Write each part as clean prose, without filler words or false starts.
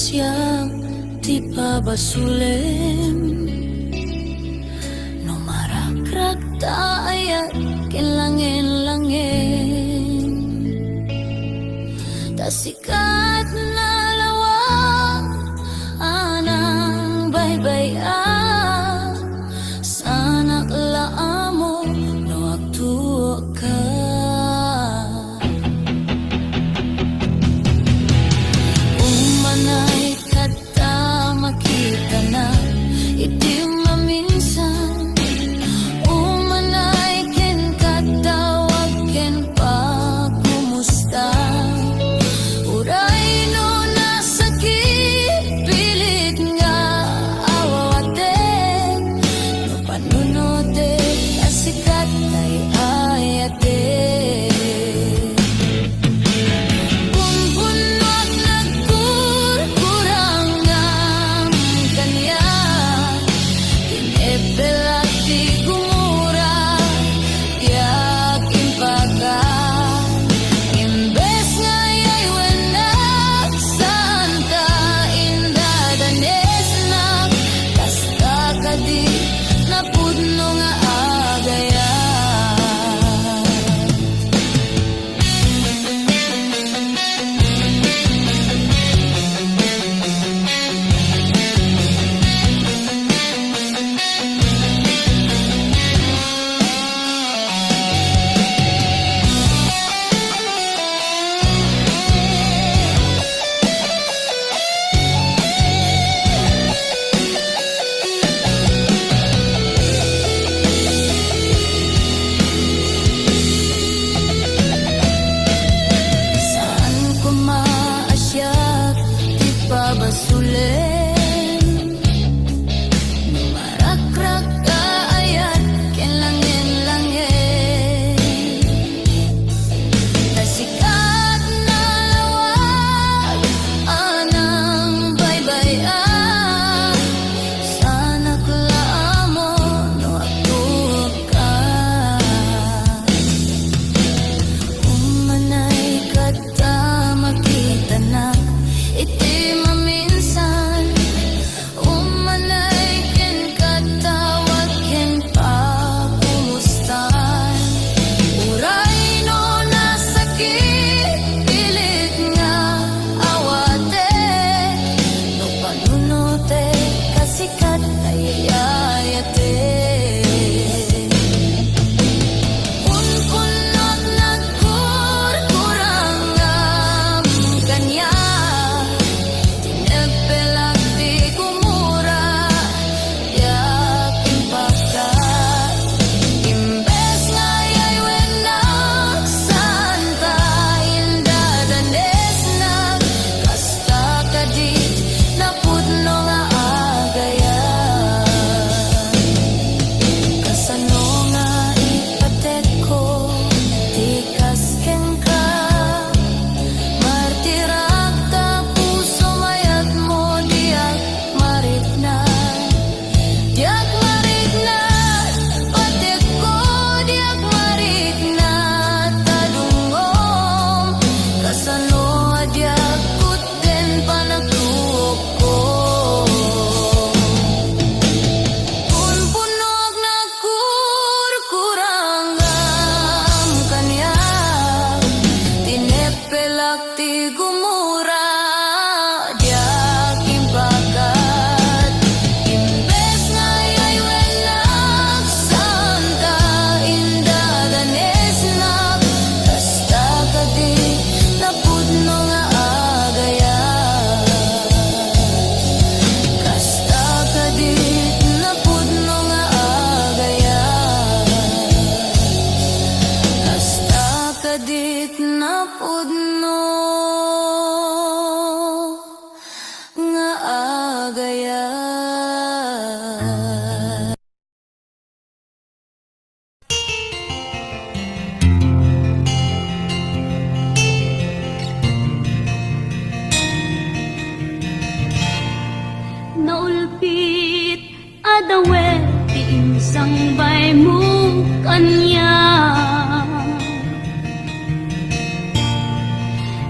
siyang di pa basulem no marakrak taayat kinlangin-langin tasikat na lawang anang baybay-a sana laamo no agtuo ka umanay kata makita na iti maminsan umanay ken katawag ken pa kumusta uray no nasakit pilit nga awawate no panunote asikat ay ayate pumpunot nagkurkurang ang kanya tinepelat di gumura tiyak impaka imbes ngayay wenak santa indadanes na kasta kadi napudno nga agaya saan ko maasyak di pa basulen no marakrak kaayat kinlangin-langin tasikat na lawag anang baybay-a sana klaamo no agtuo ka umanay kata makita na iti maminsan umanay ken katawag ken pa kumustan uray no nasakit pilit nga awate no panunote kasikat ay ayate punpunot nagkurkurang ang kanya tinepelak di gumura tiyak impaka imbes ngayay wenak santa indadanes na kasta kadi napudno nga agaya kasano nga ipatek ko tikas ken ka martirak ta puso mayat mo diak marikna patek ko diak marikna tadungom kasano diak kuten panagtuok ko punpunog nagkurkurang ang kanya tinepelak ti gumura diak impakat imbes ngayay wenak santa indadanes na kasta kadi napudno nga agaya kasta kadi napudno nga agaya kasta kadit napudno nga agaya naulpit adawet ti insang bay mo kanya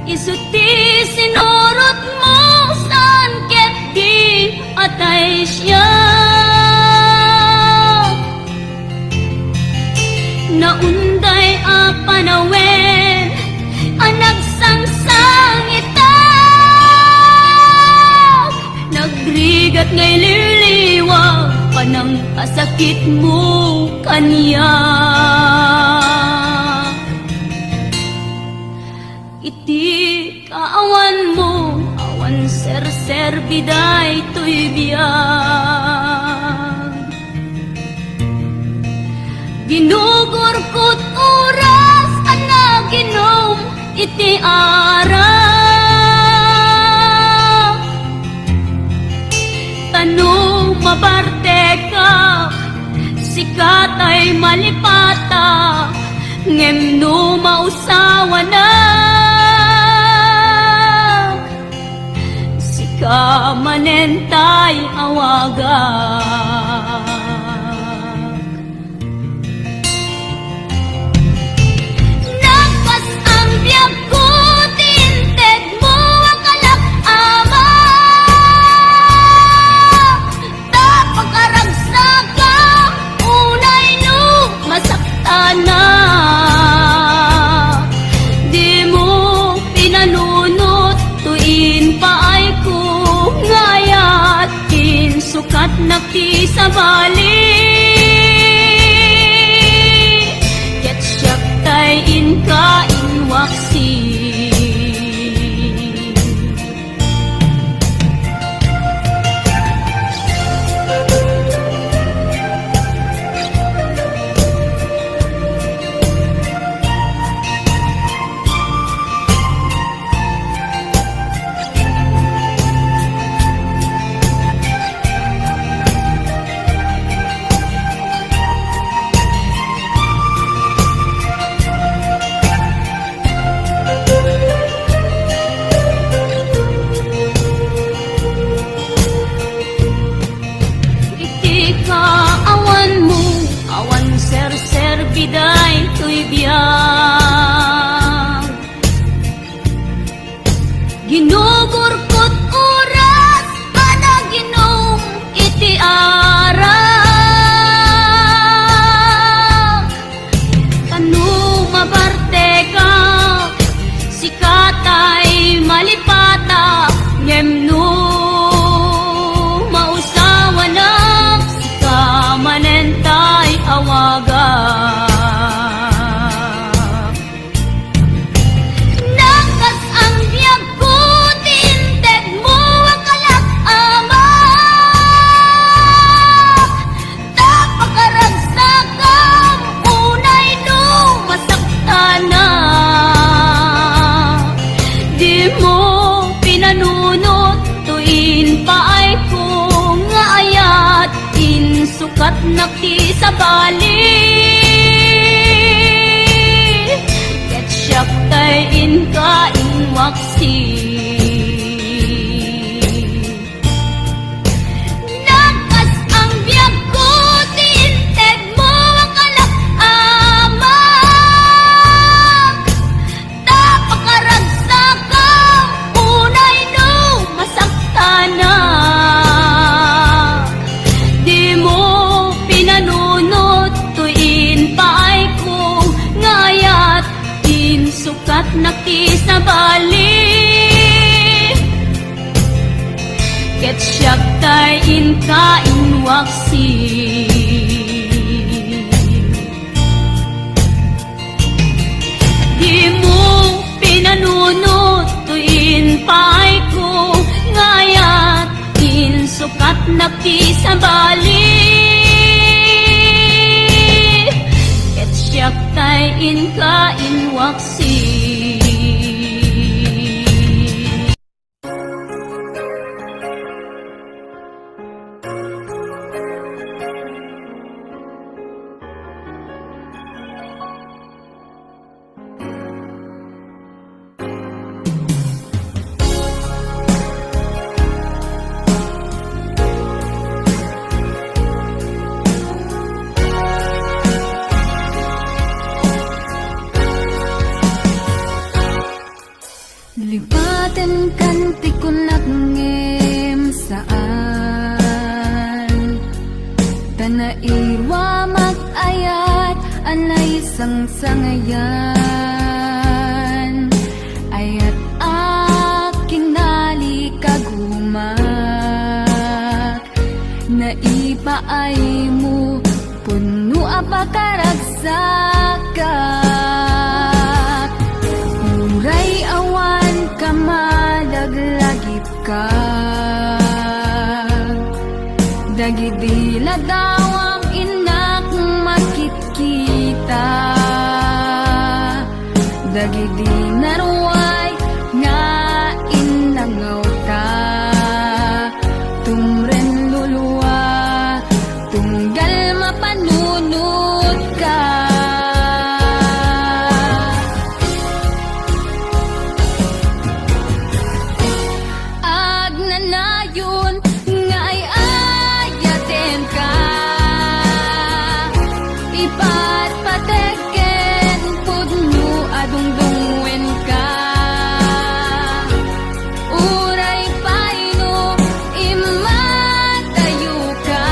isuti sinurot mo sa naunday a panawen anak sangsangita nagrigat ngay liliwa panang kasakit mo kanya iti kaawan mo awan ser biday to'y biyag ginugurkot oras anak ginom iti ara tanong mabarte ka sikat ay malipata ngem no mausawa na sika manentay awaga sukat nakti sa bali ket siyak tay inka inwaksi biday to'y biyag ginugurkot oras ada ginom iti ara kanu mabarte ka sikatay malipata ngem no mausawa na sika manentay awaga sukat nakti sa bali ket siyak tay inka inwaksi nagkas ang biyag ko tinted mo ang alak ama tapakaragsak ka unay no masaktana sukat nakti sa bali ket siyak tay inka inwaksi di mo pinanunot tuin paay ko ngayat in sukat nakti sa bali siyak tay inka inwaksi alay sang sangayan ayat aking nalikagumak naipaay mo puno apakaragsakak uray awan ka malaglagip ka dagidila daw ang inak makitkita dagidi naruay nga inangaw ta tumren luluwa tunggal mapanunod ka agnanayon nga ay ayaten ka ipatpateken pudno adungdungwen ka uray paino imatayo ka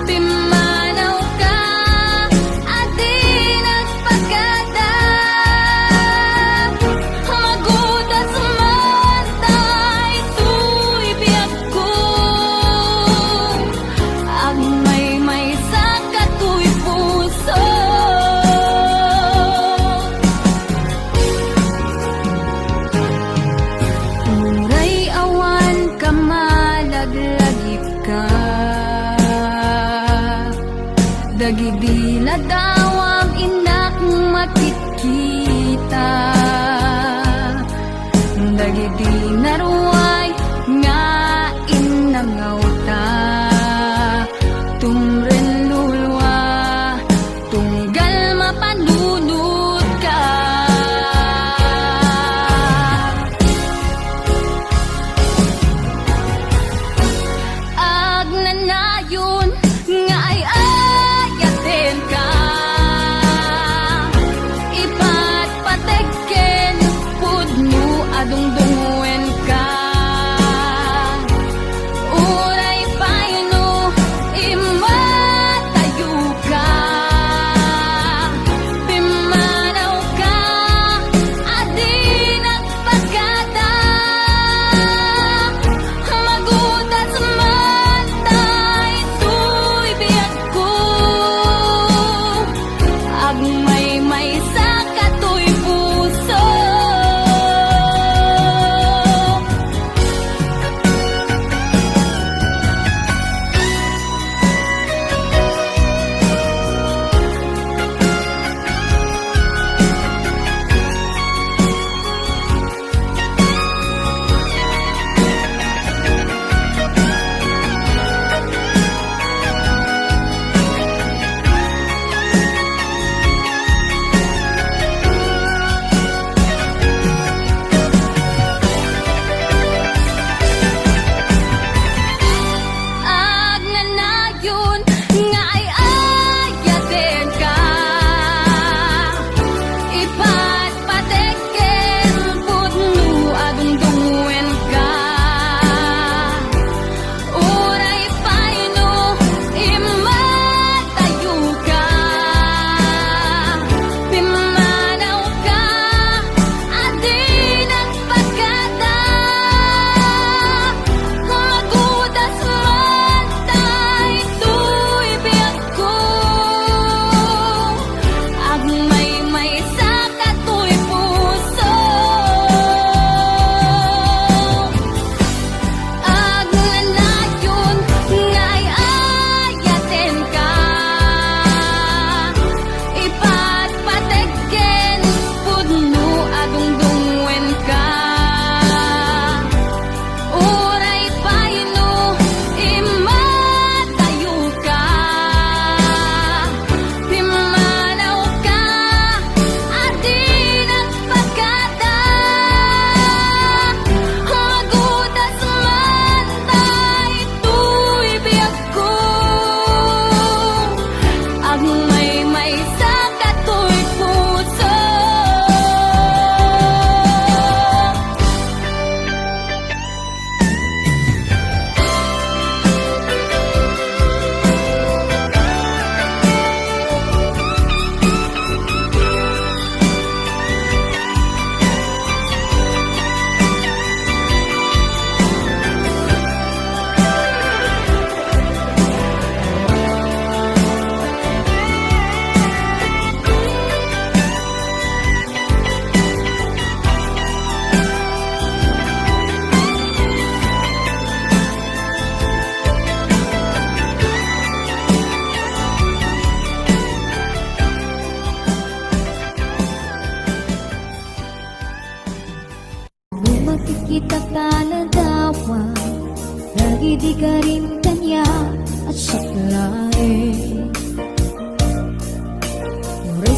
pimanaw ka at di nagpagkada magudas man tay tuy biyak ko ang may sa katuy puso uray awan ka malaglagip ka dagidi na daw ang inak makitkita dagidi naruay nga inangaw ta tumren lulwa tunggal mapanunod ka agnanayon nga ay ayaten ka ipatpateken pudno adungdungwen ka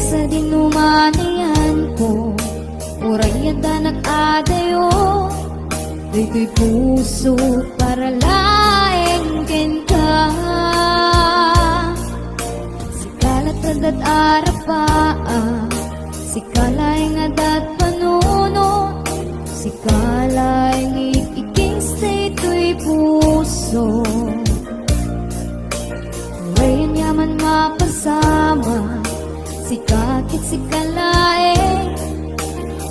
sa dinumanayan ko, uray at anak adayo, dito'y puso para laeng ka. Si kalatad at arapaa, si kalaeng adat panuno, si kalaeng iking dito'y puso. Uray ang yaman mapasama, si kakit si kalaeng,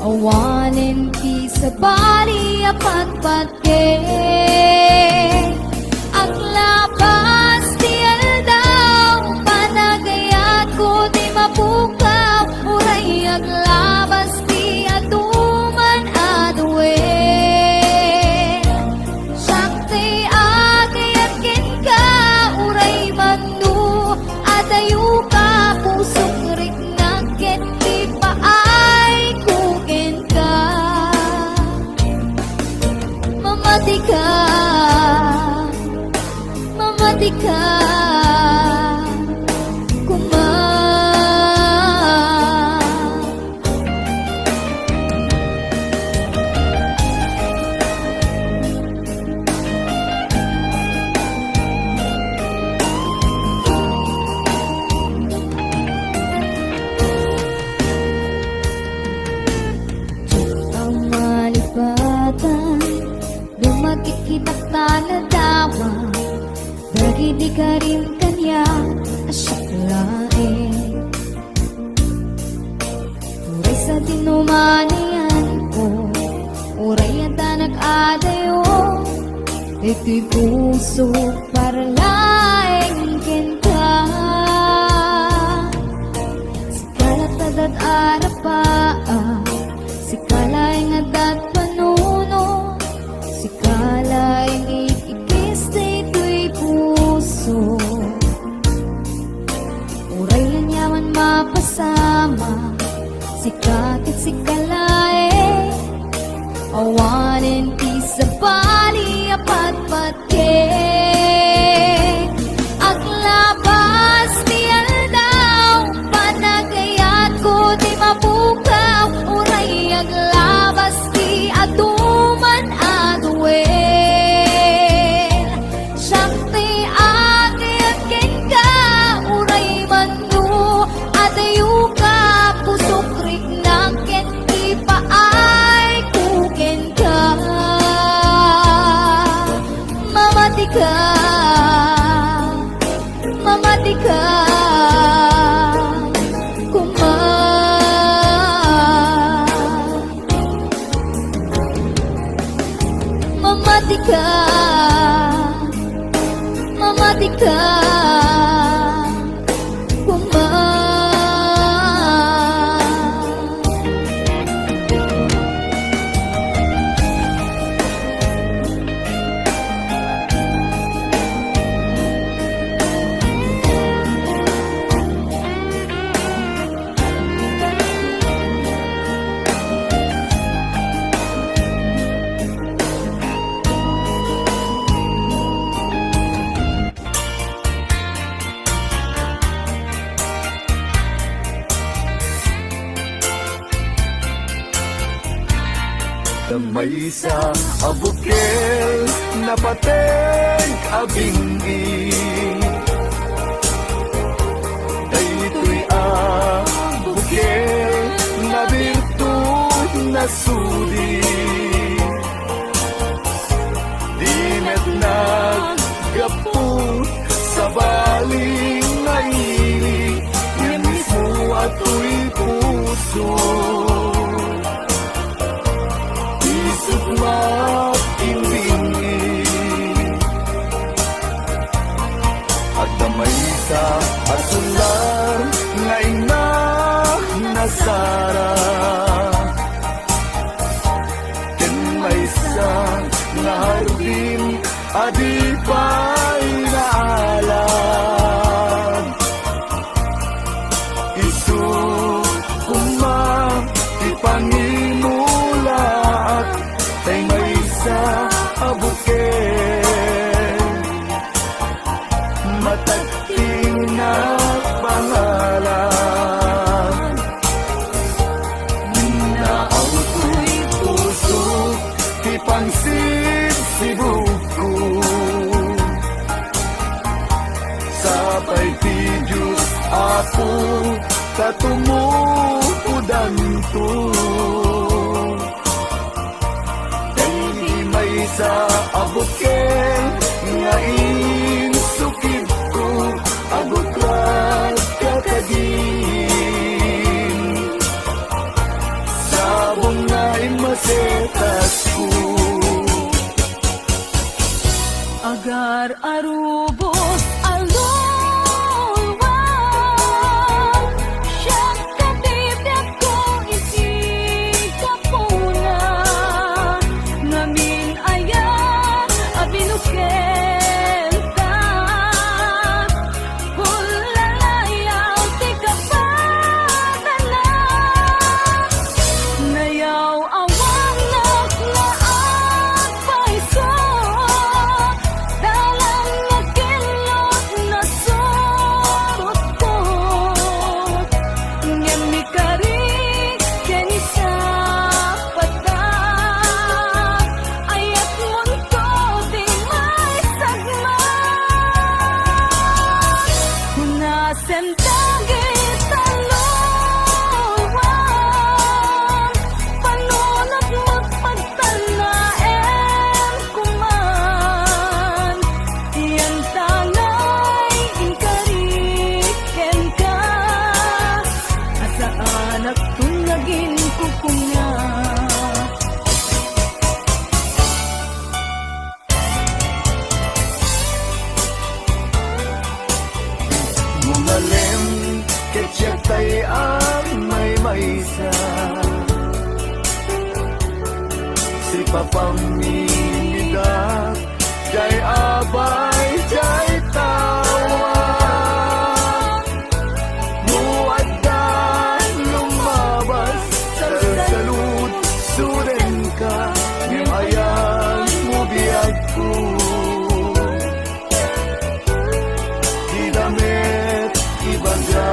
awanin ti sa bali apat patke. Ang labas ti aldaw, panagayat ko di mapukaw, uray aglabas ti atuman aduin. Sakti agayat kin ka, uray mandu, adayo ka, pusok rik naket ti paay kukin ka. Mamati ka, mamati ka, kuma. Ang malipatan, lumagit kitang taladawa, dagi di ka rin kanya asyaklain. Uray sa dinumanayan ko, uray at anak adayo, ito'y puso para laeng ka. Si kalatad at arapaa, si kalaeng adat panuno, si kalaeng ikikis dito'y puso. Uray ang yaman mapasama, si kakit si kalaeng, awanin ti sa bali apat patke. Ang labas ti aldaw, panagayat ko di mapukaw, uray aglabas ti atuman aduin. Sakti agayat ken ka, uray mandu, adayo ka, pusok rik naket ti paay kuken ka. Mamati ka, mamati ka, kuma. Mamati ka, mamati ka, kuma. Damay sa abukel na pateng abinggi, daytoy abukel na birtud na sudi, dinet naggaput sa baling na ili, yan mismo ato'y puso. Makimbingi at damay sa asular ngay na nasara, ken may sa naharbin adi pa'y naalam. Isu kuma ipangimulaat tay may sa abukel, matagting na pangalan. ako katumukudan to. Kay di may sa abot ken nga insukid ko, abot lang kakagin. Sabong na imasetas ko. Agar arubos alulwang, siyang katibyak ko isikap ko na. Ngamin ayan abinuken ka, hulalayaw ti kapadalan. Nayaw awang naklaan paiso, dalang nagkilot na surot ko. Ngem mi karik keni sa pata, ayat munto di may sagma. Hunasen dagit talawang, panunot magpagtanaen kuman. Iyan tanay inkariken ka, asa anak tunagin kukunga. Mumalem ketyak tay ang may maysa, si papamilida jay abay jay tawa. Muaddan lumabas sa salud suren ka, ngem ayan mo biyag ko. Di damit ibangga.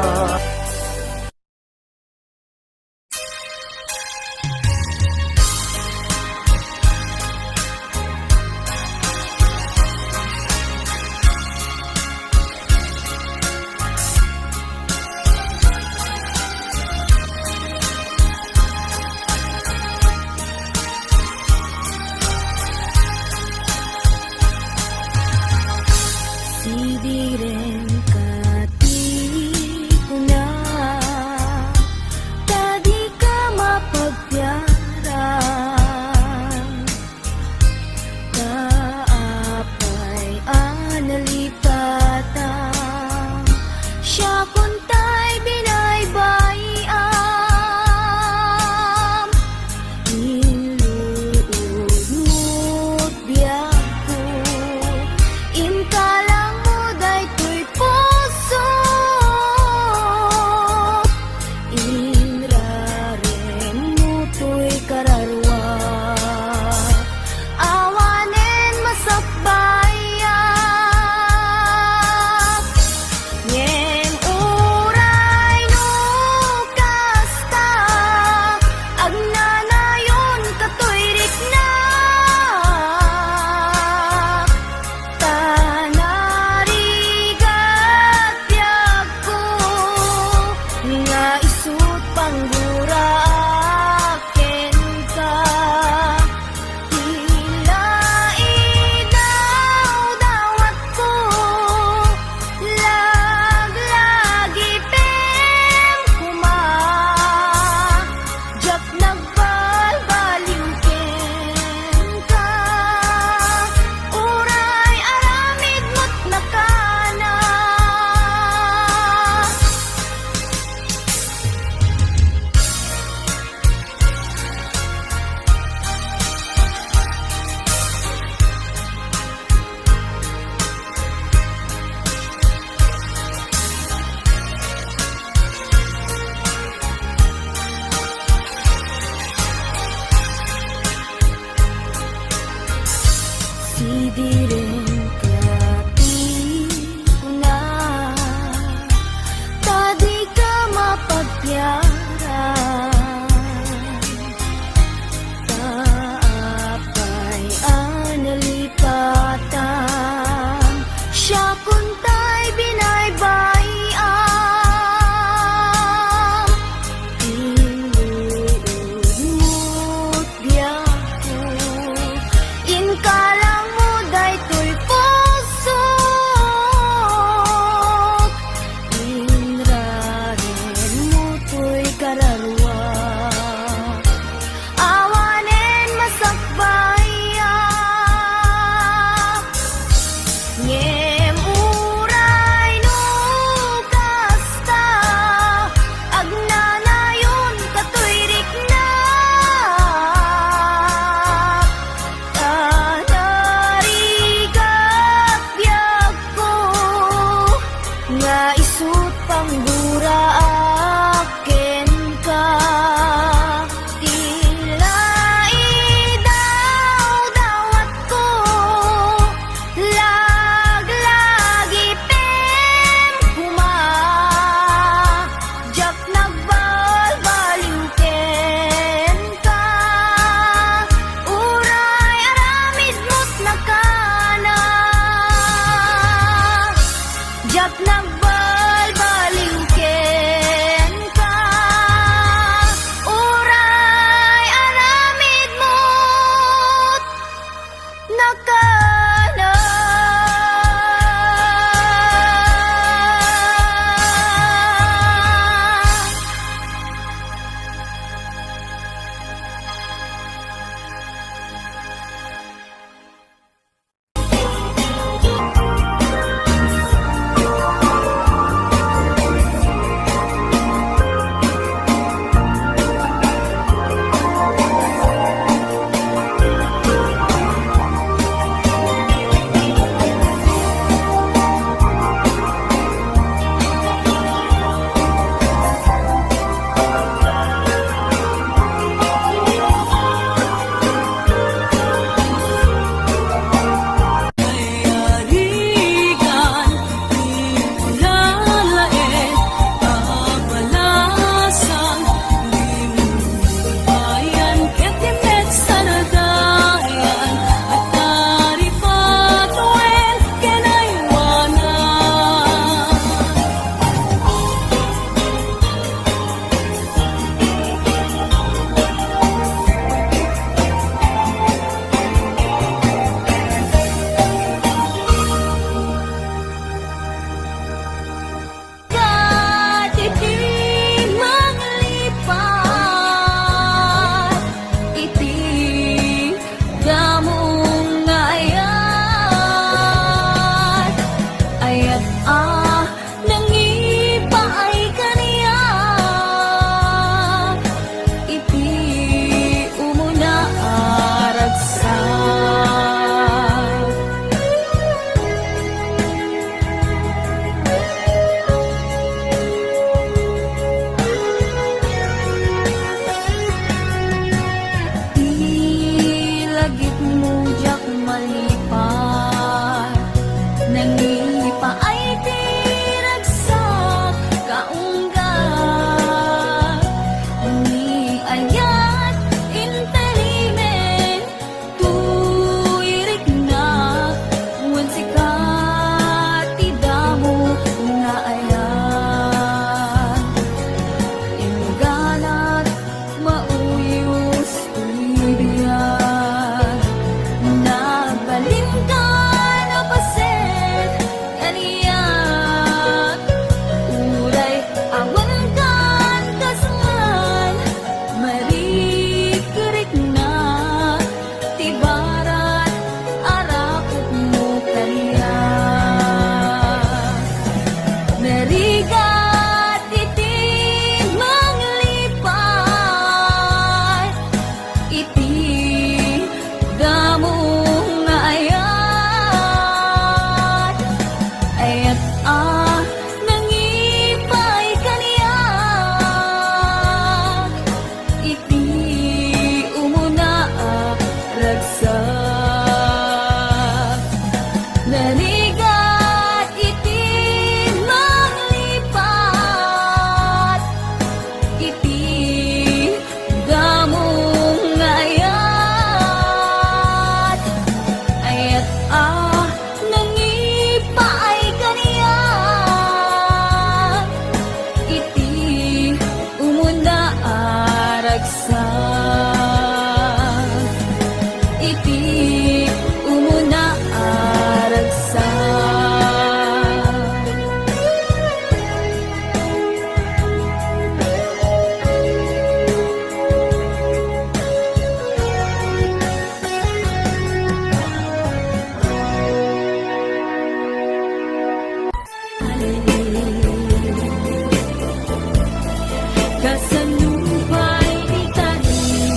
kasanumpay di tanin.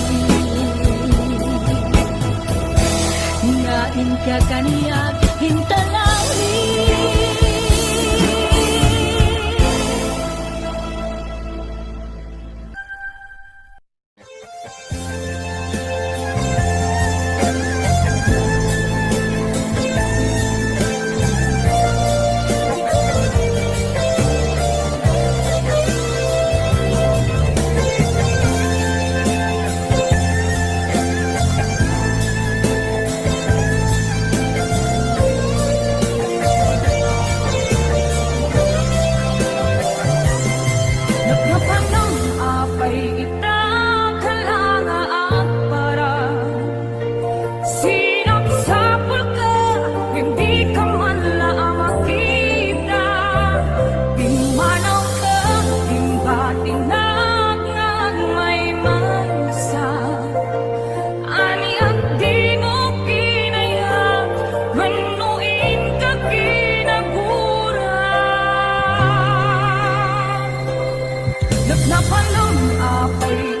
Ngain ka kaniya hintalangin. Nagkapanang apay itakalanga ang para. Sinapsapul ka, hindi ka man lang makita. Dimanaw ka, dimbatinag ng may mansa. Ani ang di mo kinaya, manuin ka kinagura. Nagnapalang apay